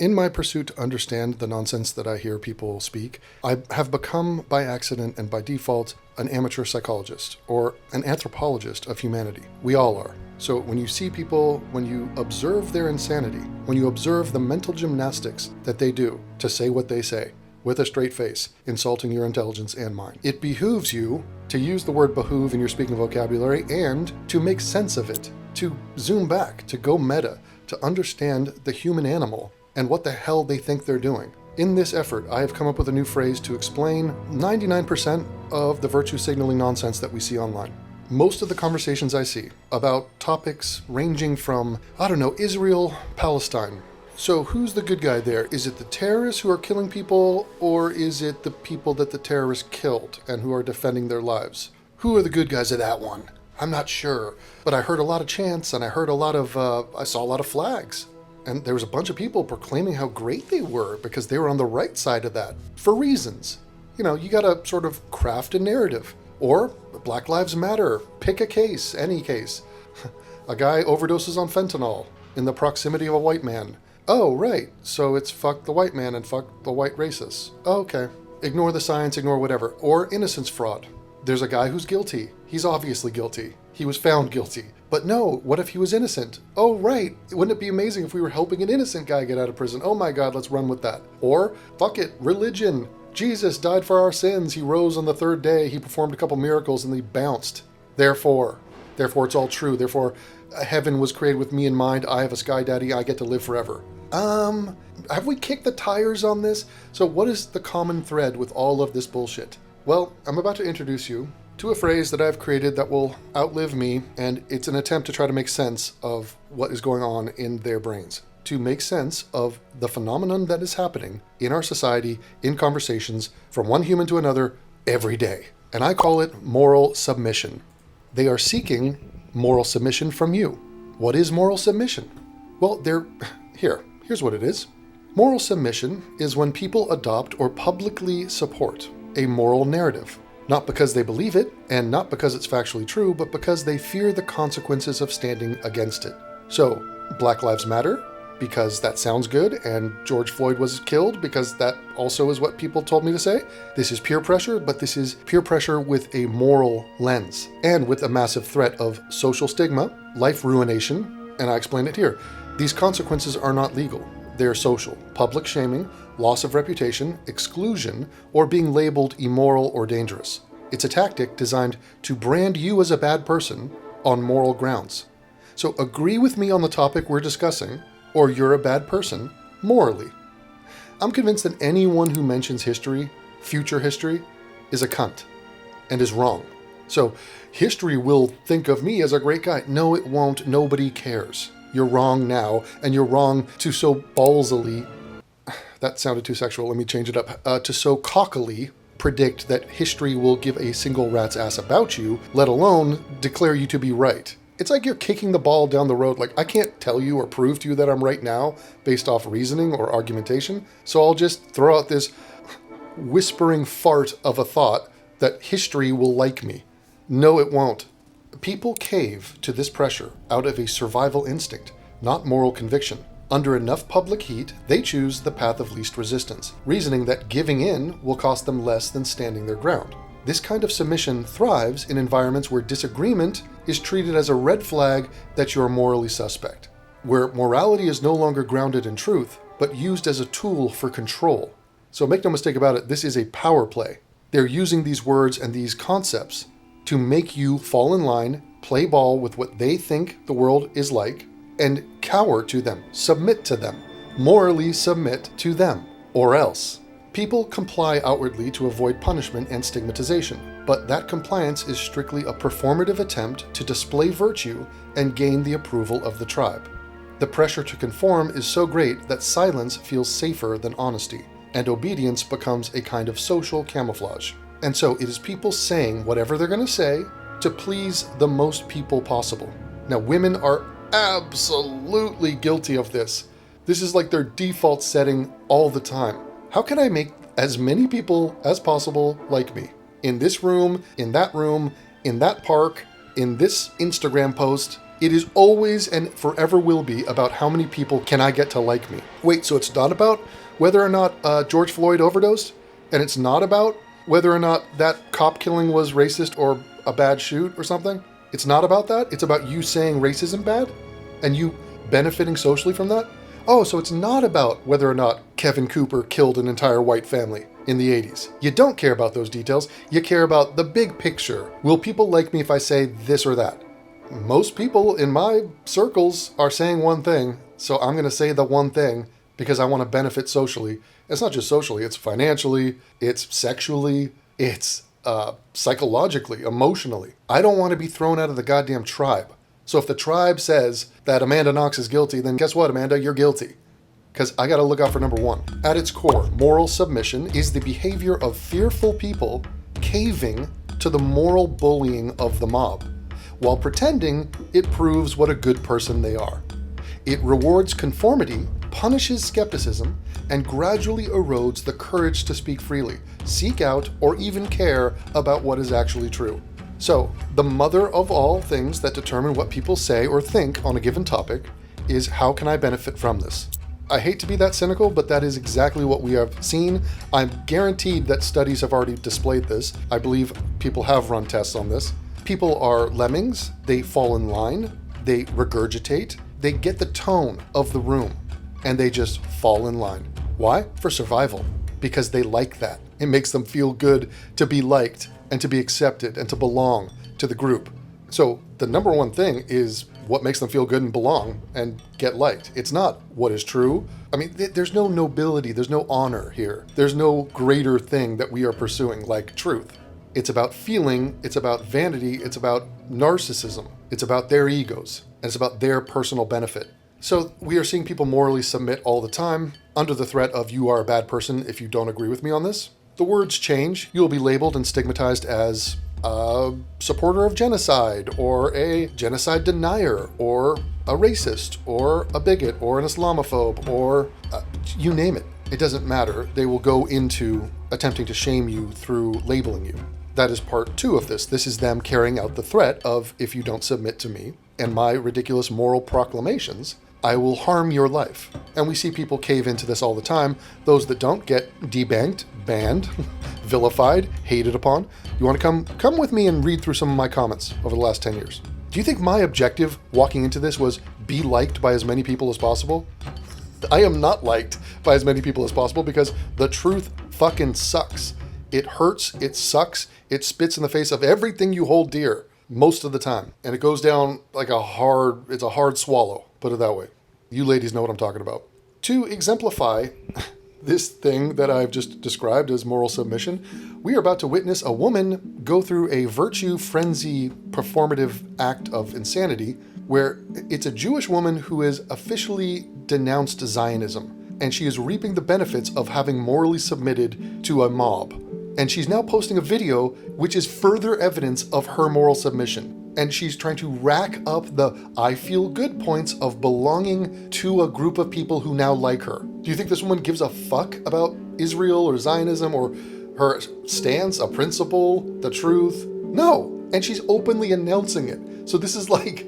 In my pursuit to understand the nonsense that I hear people speak, I have become, by accident and by default, an amateur psychologist or an anthropologist of humanity. We all are. So when you see people, when you observe their insanity, when you observe the mental gymnastics that they do to say what they say, with a straight face, insulting your intelligence and mine, it behooves you to use the word behoove in your speaking vocabulary and to make sense of it, to zoom back, to go meta, to understand the human animal and what the hell they think they're doing. In this effort, I have come up with a new phrase to explain 99% of the virtue signaling nonsense that we see online. Most of the conversations I see about topics ranging from, Israel, Palestine. So who's the good guy there? Is it the terrorists who are killing people, or is it the people that the terrorists killed and who are defending their lives? Who are the good guys of that one? I'm not sure, but I heard a lot of chants and I saw a lot of flags. And there was a bunch of people proclaiming how great they were because they were on the right side of that for reasons. You gotta sort of craft a narrative. Or Black Lives Matter, pick a case, any case. A guy overdoses on fentanyl in the proximity of a white man. Oh, right, so it's fuck the white man and fuck the white racists. Oh, okay. Ignore the science, ignore whatever. Or innocence fraud. There's a guy who's guilty. He's obviously guilty. He was found guilty. But no, what if he was innocent? Oh, right. Wouldn't it be amazing if we were helping an innocent guy get out of prison? Oh my God, let's run with that. Or, fuck it, religion. Jesus died for our sins. He rose on the third day. He performed a couple miracles and he bounced. Therefore it's all true. Therefore, heaven was created with me in mind. I have a sky daddy. I get to live forever. Have we kicked the tires on this? So what is the common thread with all of this bullshit? Well, I'm about to introduce you to a phrase that I've created that will outlive me, and it's an attempt to try to make sense of what is going on in their brains, to make sense of the phenomenon that is happening in our society, in conversations, from one human to another, every day. And I call it moral submission. They are seeking moral submission from you. What is moral submission? Well, here's what it is. Moral submission is when people adopt or publicly support a moral narrative. Not because they believe it, and not because it's factually true, but because they fear the consequences of standing against it. So, Black Lives Matter, because that sounds good, and George Floyd was killed, because that also is what people told me to say. This is peer pressure, but this is peer pressure with a moral lens, and with a massive threat of social stigma, life ruination, and I explain it here. These consequences are not legal. They're social. Public shaming, loss of reputation, exclusion, or being labeled immoral or dangerous. It's a tactic designed to brand you as a bad person on moral grounds. So agree with me on the topic we're discussing, or you're a bad person morally. I'm convinced that anyone who mentions history, future history, is a cunt and is wrong. So history will think of me as a great guy. No, it won't. Nobody cares. You're wrong now, and you're wrong to so ballsily, that sounded too sexual, let me change it up, to so cockily predict that history will give a single rat's ass about you, let alone declare you to be right. It's like you're kicking the ball down the road. Like, I can't tell you or prove to you that I'm right now based off reasoning or argumentation, so I'll just throw out this whispering fart of a thought that history will like me. No, it won't. People cave to this pressure out of a survival instinct, not moral conviction. Under enough public heat, they choose the path of least resistance, reasoning that giving in will cost them less than standing their ground. This kind of submission thrives in environments where disagreement is treated as a red flag that you're morally suspect, where morality is no longer grounded in truth, but used as a tool for control. So make no mistake about it, this is a power play. They're using these words and these concepts to make you fall in line, play ball with what they think the world is like, and cower to them, submit to them, morally submit to them, or else. People comply outwardly to avoid punishment and stigmatization, but that compliance is strictly a performative attempt to display virtue and gain the approval of the tribe. The pressure to conform is so great that silence feels safer than honesty, and obedience becomes a kind of social camouflage. And so it is people saying whatever they're going to say to please the most people possible. Now, women are absolutely guilty of this. This is like their default setting all the time. How can I make as many people as possible like me? In this room, in that park, in this Instagram post, It is always and forever will be about how many people can I get to like me. Wait, so it's not about whether or not George Floyd overdosed? And it's not about whether or not that cop killing was racist or a bad shoot or something? It's not about that? It's about you saying racism bad? And you benefiting socially from that? Oh, so it's not about whether or not Kevin Cooper killed an entire white family in the 80s. You don't care about those details. You care about the big picture. Will people like me if I say this or that? Most people in my circles are saying one thing, so I'm going to say the one thing because I want to benefit socially. It's not just socially, it's financially, it's sexually, it's psychologically, emotionally. I don't want to be thrown out of the goddamn tribe. So if the tribe says that Amanda Knox is guilty, then guess what, Amanda? You're guilty. Because I got to look out for number one. At its core, moral submission is the behavior of fearful people caving to the moral bullying of the mob, while pretending it proves what a good person they are. It rewards conformity, punishes skepticism, and gradually erodes the courage to speak freely, seek out, or even care about what is actually true. So, the mother of all things that determine what people say or think on a given topic is how can I benefit from this? I hate to be that cynical, but that is exactly what we have seen. I'm guaranteed that studies have already displayed this. I believe people have run tests on this. People are lemmings. They fall in line. They regurgitate. They get the tone of the room, and they just fall in line. Why? For survival. Because they like that. It makes them feel good to be liked and to be accepted and to belong to the group. So the number one thing is what makes them feel good and belong and get liked. It's not what is true. I mean, there's no nobility, there's no honor here. There's no greater thing that we are pursuing like truth. It's about feeling, it's about vanity, it's about narcissism, it's about their egos, and it's about their personal benefit. So we are seeing people morally submit all the time under the threat of you are a bad person if you don't agree with me on this. The words change. You will be labeled and stigmatized as a supporter of genocide, or a genocide denier, or a racist, or a bigot, or an Islamophobe, or you name it. It doesn't matter. They will go into attempting to shame you through labeling you. That is part two of this. This is them carrying out the threat of if you don't submit to me and my ridiculous moral proclamations, I will harm your life. And we see people cave into this all the time. Those that don't get debanked, banned, vilified, hated upon. You want to come with me and read through some of my comments over the last 10 years. Do you think my objective walking into this was be liked by as many people as possible? I am not liked by as many people as possible because the truth fucking sucks. It hurts, it sucks, it spits in the face of everything you hold dear most of the time. And it goes down like it's a hard swallow. Put it that way. You ladies know what I'm talking about. To exemplify this thing that I've just described as moral submission, we are about to witness a woman go through a virtue frenzy performative act of insanity where it's a Jewish woman who has officially denounced Zionism, and she is reaping the benefits of having morally submitted to a mob. And she's now posting a video which is further evidence of her moral submission. And she's trying to rack up the I feel good points of belonging to a group of people who now like her. Do you think this woman gives a fuck about Israel or Zionism or her stance, a principle, the truth? No. And she's openly announcing it. So this is like,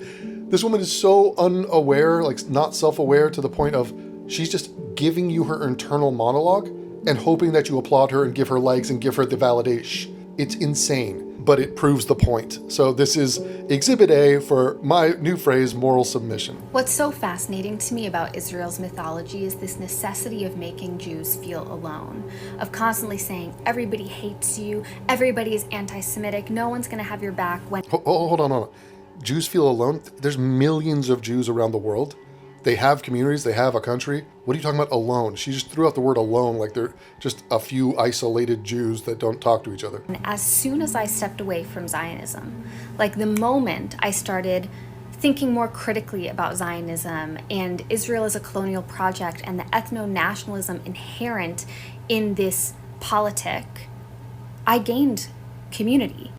this woman is so unaware, like not self-aware to the point of she's just giving you her internal monologue and hoping that you applaud her and give her likes and give her the validation. It's insane, but it proves the point. So this is Exhibit A for my new phrase, moral submission. What's so fascinating to me about Israel's mythology is this necessity of making Jews feel alone, of constantly saying, everybody hates you, everybody is anti-Semitic, no one's gonna have your back when... Hold on. Jews feel alone? There's millions of Jews around the world. They have communities, they have a country. What are you talking about alone? She just threw out the word alone like they're just a few isolated Jews that don't talk to each other. As soon as I stepped away from Zionism, like the moment I started thinking more critically about Zionism and Israel as a colonial project and the ethno-nationalism inherent in this politic, I gained community.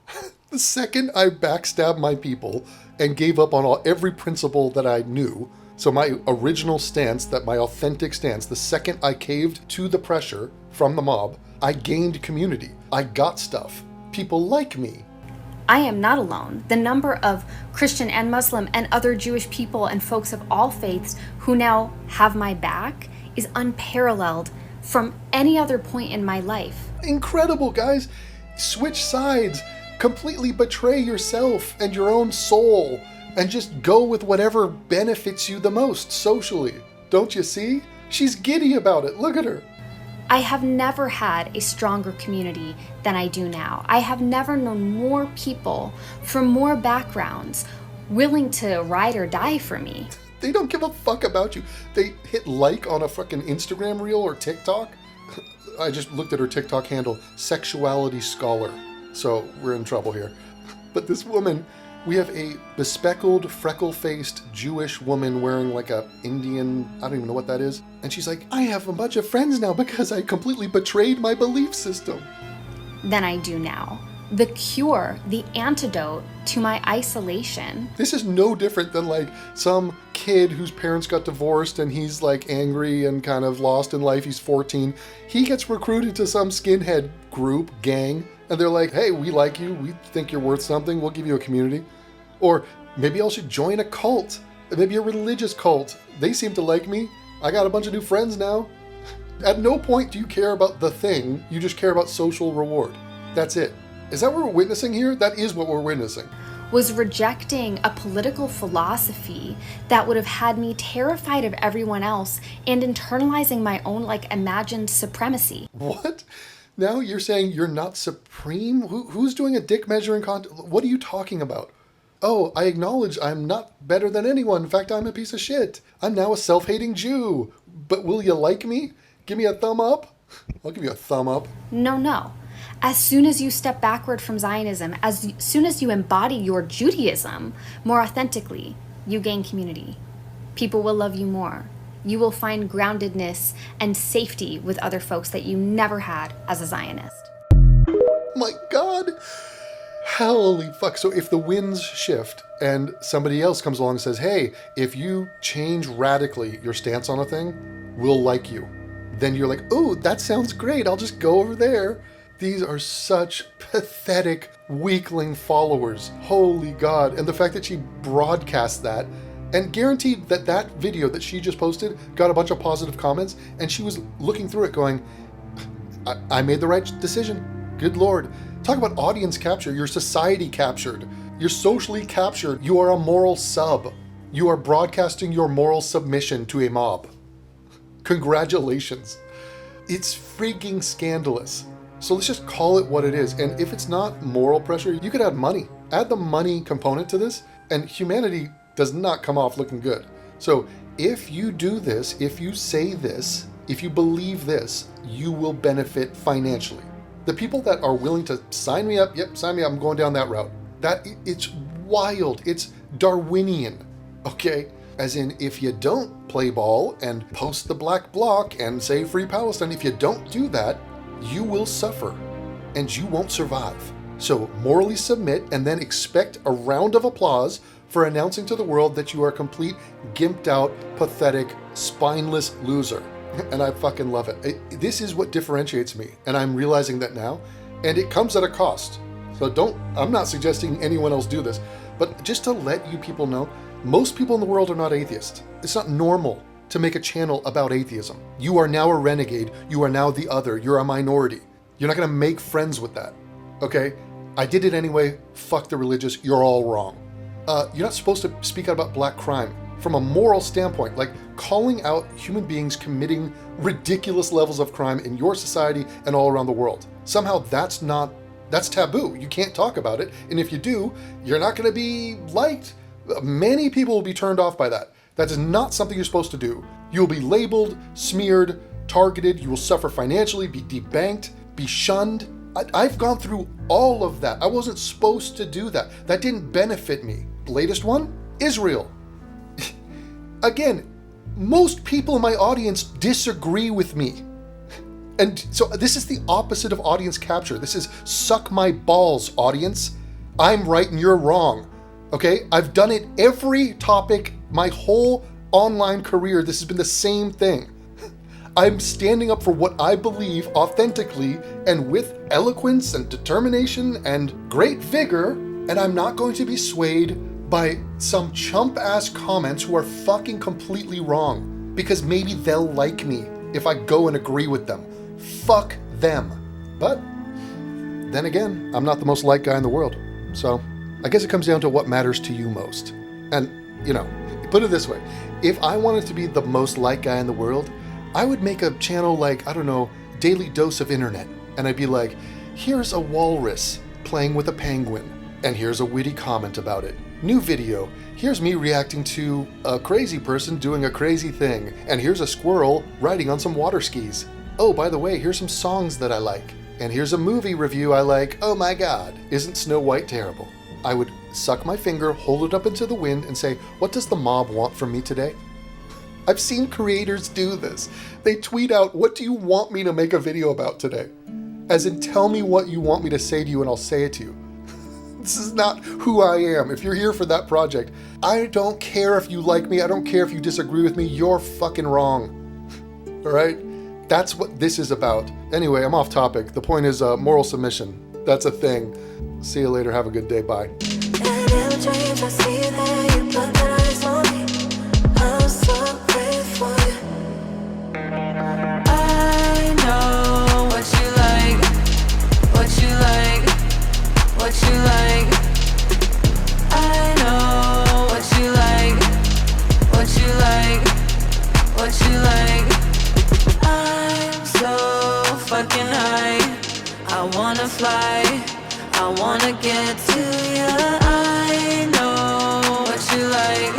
The second I backstabbed my people and gave up on every principle that I knew, so my original stance, my authentic stance, the second I caved to the pressure from the mob, I gained community. I got stuff. People like me. I am not alone. The number of Christian and Muslim and other Jewish people and folks of all faiths who now have my back is unparalleled from any other point in my life. Incredible, guys. Switch sides. Completely betray yourself and your own soul and just go with whatever benefits you the most socially. Don't you see? She's giddy about it. Look at her. I have never had a stronger community than I do now. I have never known more people from more backgrounds willing to ride or die for me. They don't give a fuck about you. They hit like on a fucking Instagram reel or TikTok. I just looked at her TikTok handle, Sexuality Scholar. So we're in trouble here. But this woman, we have a bespectacled, freckle-faced Jewish woman wearing like a Indian, I don't even know what that is. And she's like, I have a bunch of friends now because I completely betrayed my belief system. Than I do now. The cure, the antidote to my isolation. This is no different than like some kid whose parents got divorced and he's like angry and kind of lost in life. He's 14. He gets recruited to some skinhead group, gang, and they're like, hey, we like you. We think you're worth something. We'll give you a community. Or maybe I should join a cult. Maybe a religious cult. They seem to like me. I got a bunch of new friends now. At no point do you care about the thing. You just care about social reward. That's it. Is that what we're witnessing here? That is what we're witnessing. Was rejecting a political philosophy that would have had me terrified of everyone else and internalizing my own like imagined supremacy. What? Now you're saying you're not supreme? Who's doing a dick measuring contest? What are you talking about? Oh, I acknowledge I'm not better than anyone. In fact, I'm a piece of shit. I'm now a self-hating Jew. But will you like me? Give me a thumb up? I'll give you a thumb up. No. As soon as you step backward from Zionism, as soon as you embody your Judaism more authentically, you gain community. People will love you more. You will find groundedness and safety with other folks that you never had as a Zionist. My God. Holy fuck. So if the winds shift and somebody else comes along and says, hey, if you change radically your stance on a thing, we'll like you. Then you're like, oh, that sounds great. I'll just go over there. These are such pathetic weakling followers. Holy God. And the fact that she broadcast that and guaranteed that that video that she just posted got a bunch of positive comments, and she was looking through it going, I made the right decision. Good Lord. Talk about audience capture. You're society captured. You're socially captured. You are a moral sub. You are broadcasting your moral submission to a mob. Congratulations. It's freaking scandalous. So let's just call it what it is. And if it's not moral pressure, you could add money. Add the money component to this, and humanity does not come off looking good. So if you do this, if you say this, if you believe this, you will benefit financially. The people that are willing to sign me up, yep, sign me up, I'm going down that route. It's wild. It's Darwinian, okay? As in, if you don't play ball and post the black bloc and say free Palestine, if you don't do that, you will suffer and you won't survive. So morally submit and then expect a round of applause for announcing to the world that you are a complete, gimped out, pathetic, spineless loser. And I fucking love it. This is what differentiates me, and I'm realizing that now, and it comes at a cost. So I'm not suggesting anyone else do this, but just to let you people know, most people in the world are not atheists. It's not normal to make a channel about atheism. You are now a renegade. You are now the other. You're a minority. You're not going to make friends with that. Okay? I did it anyway. Fuck the religious. You're all wrong. You're not supposed to speak out about black crime from a moral standpoint, like calling out human beings committing ridiculous levels of crime in your society and all around the world. Somehow that's taboo. You can't talk about it. And if you do, you're not going to be liked. Many people will be turned off by that. That is not something you're supposed to do. You will be labeled, smeared, targeted. You will suffer financially, be debanked, be shunned. I've gone through all of that. I wasn't supposed to do that. That didn't benefit me. Latest one, Israel. Again, most people in my audience disagree with me. And so this is the opposite of audience capture. This is suck my balls, audience. I'm right and you're wrong. Okay? I've done it every topic, my whole online career. This has been the same thing. I'm standing up for what I believe authentically and with eloquence and determination and great vigor, And I'm not going to be swayed by some chump-ass comments who are fucking completely wrong, because maybe they'll like me if I go and agree with them. Fuck them. But then again, I'm not the most liked guy in the world. So I guess it comes down to what matters to you most. And, you know, put it this way. If I wanted to be the most liked guy in the world, I would make a channel like, I don't know, Daily Dose of Internet. And I'd be like, here's a walrus playing with a penguin. And here's a witty comment about it. New video. Here's me reacting to a crazy person doing a crazy thing. And here's a squirrel riding on some water skis. Oh, by the way, here's some songs that I like. And here's a movie review I like. Oh my God, isn't Snow White terrible? I would suck my finger, hold it up into the wind, and say, what does the mob want from me today? I've seen creators do this. They tweet out, what do you want me to make a video about today? As in, tell me what you want me to say to you and I'll say it to you. This is not who I am. If you're here for that project, I don't care if you like me. I don't care if you disagree with me. You're fucking wrong. All right? That's what this is about. Anyway, I'm off topic. The point is moral submission. That's a thing. See you later. Have a good day. Bye. Fly, I wanna get to you. I know what you like,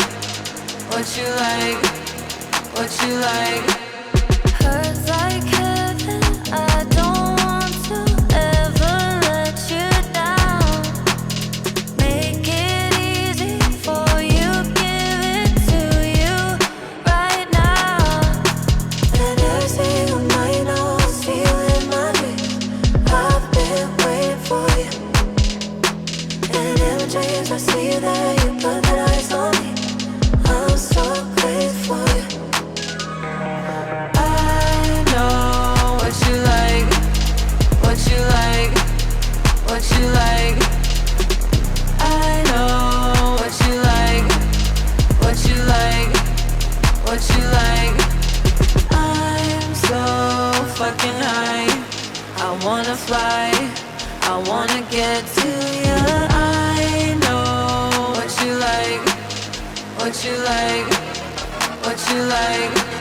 what you like, what you like. Hurts like heaven, I don't want to ever let you down. Make it easy for you, give it to you right now. And every single night I was feeling my dreams. I've been waiting for you. And in my dreams I see that you put that eyes on me. I'm so crazy for you. I know what you like, what you like, what you like. I know what you like, what you like, what you like. I'm so fucking high. I wanna fly, I wanna get to you. I know what you like, what you like, what you like.